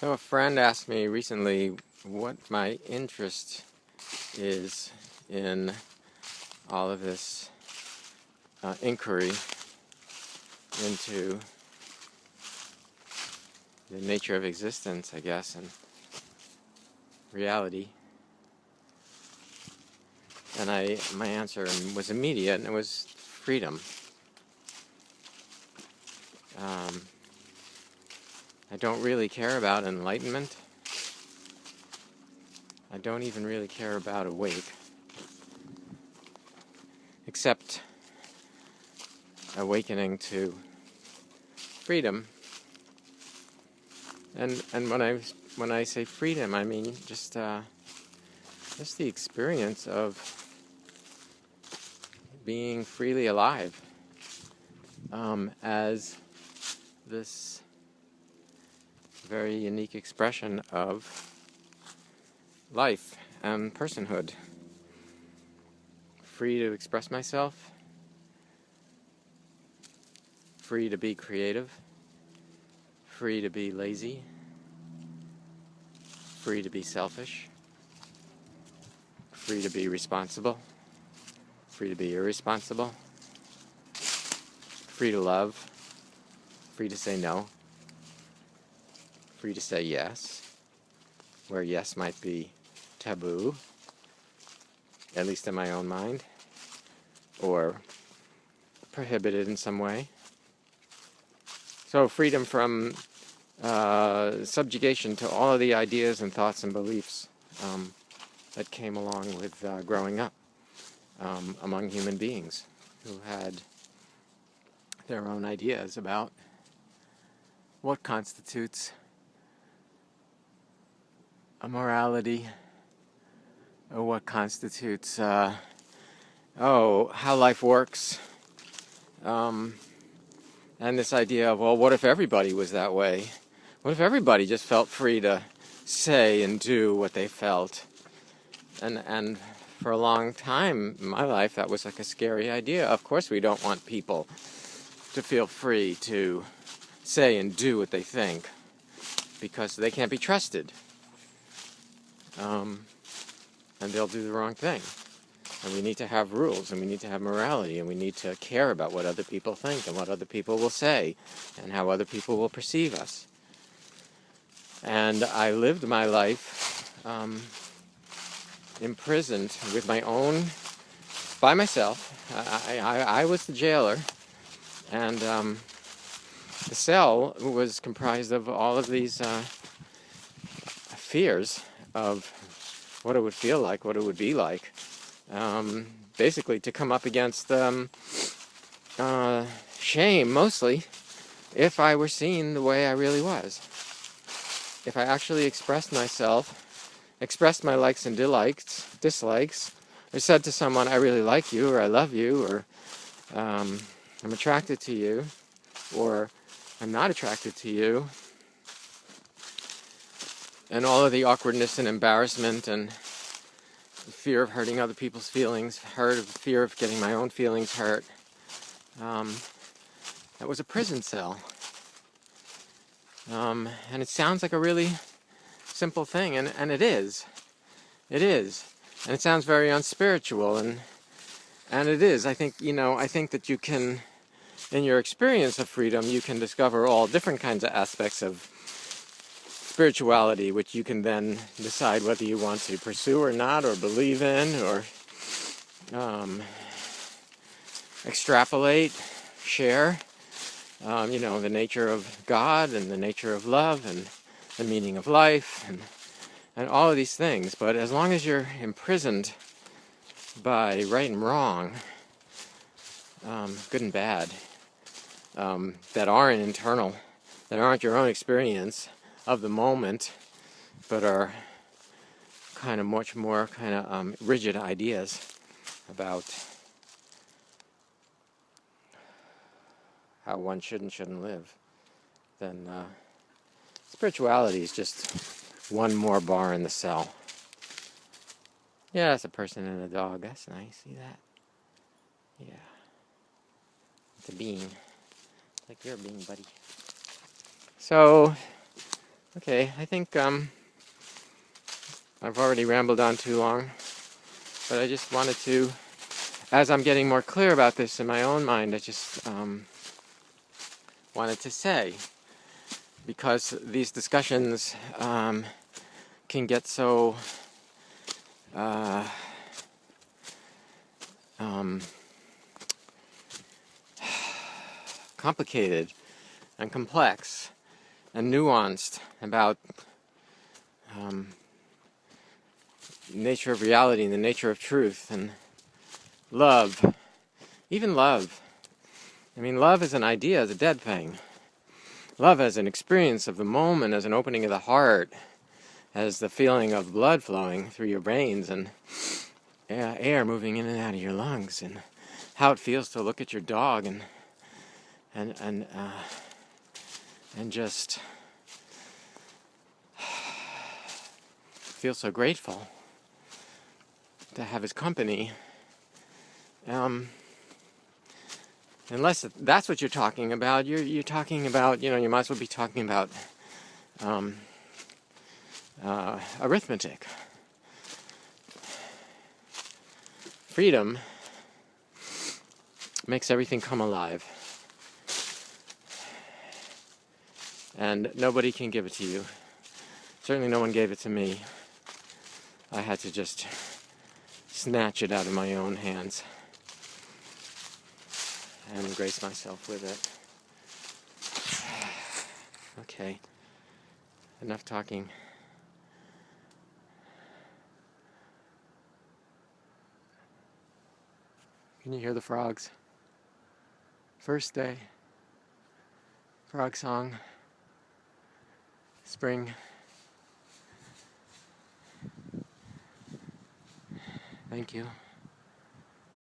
So a friend asked me recently what my interest is in all of this inquiry into the nature of existence, I guess, and reality. And my answer was immediate, and it was freedom. I don't really care about enlightenment. I don't even really care about awake, except awakening to freedom. And when I say freedom, I mean just the experience of being freely alive, as this very unique expression of life and personhood. Free to express myself, free to be creative, free to be lazy, free to be selfish, free to be responsible, free to be irresponsible, free to love, free to say no, free to say yes, where yes might be taboo, at least in my own mind, or prohibited in some way. So freedom from subjugation to all of the ideas and thoughts and beliefs that came along with growing up among human beings who had their own ideas about what constitutes a morality, or what constitutes how life works, and this idea of, well, what if everybody was that way? What if everybody just felt free to say and do what they felt? And for a long time in my life, that was like a scary idea. Of course we don't want people to feel free to say and do what they think, because they can't be trusted. And they'll do the wrong thing. And we need to have rules, and we need to have morality, and we need to care about what other people think and what other people will say and how other people will perceive us. And I lived my life imprisoned with my own, by myself. I was the jailer, and the cell was comprised of all of these fears of what it would feel like, what it would be like. Basically to come up against shame, mostly, if I were seen the way I really was. If I actually expressed myself, expressed my likes and dislikes, or said to someone, I really like you, or I love you, or I'm attracted to you, or I'm not attracted to you, and all of the awkwardness and embarrassment and the fear of hurting other people's feelings, fear of getting my own feelings hurt, that was a prison cell. And it sounds like a really simple thing, and it is. It is. And it sounds very unspiritual, and it is. I think that you can, in your experience of freedom, you can discover all different kinds of aspects of spirituality, which you can then decide whether you want to pursue or not, or believe in, or extrapolate, share. The nature of God and the nature of love and the meaning of life and all of these things. But as long as you're imprisoned by right and wrong, good and bad, that aren't internal, that aren't your own experience of the moment, but are kind of much more rigid ideas about how one should and shouldn't live, then spirituality is just one more bar in the cell. Yeah, that's a person and a dog. That's nice. See that? Yeah. It's a being. Like you're a being, buddy. So, Okay, I think I've already rambled on too long, but I just wanted to, as I'm getting more clear about this in my own mind, I just wanted to say, because these discussions can get so complicated and complex and nuanced about nature of reality and the nature of truth and love, even love. I mean, love as an idea is a dead thing. Love as an experience of the moment, as an opening of the heart, as the feeling of blood flowing through your brains and air moving in and out of your lungs, and how it feels to look at your dog and just feel so grateful to have his company. Unless that's what you're talking about, you're talking about, you might as well be talking about arithmetic. Freedom makes everything come alive. And nobody can give it to you. Certainly no one gave it to me. I had to just snatch it out of my own hands and grace myself with it. Okay, enough talking. Can you hear the frogs? First day. Frog song. Spring. Thank you.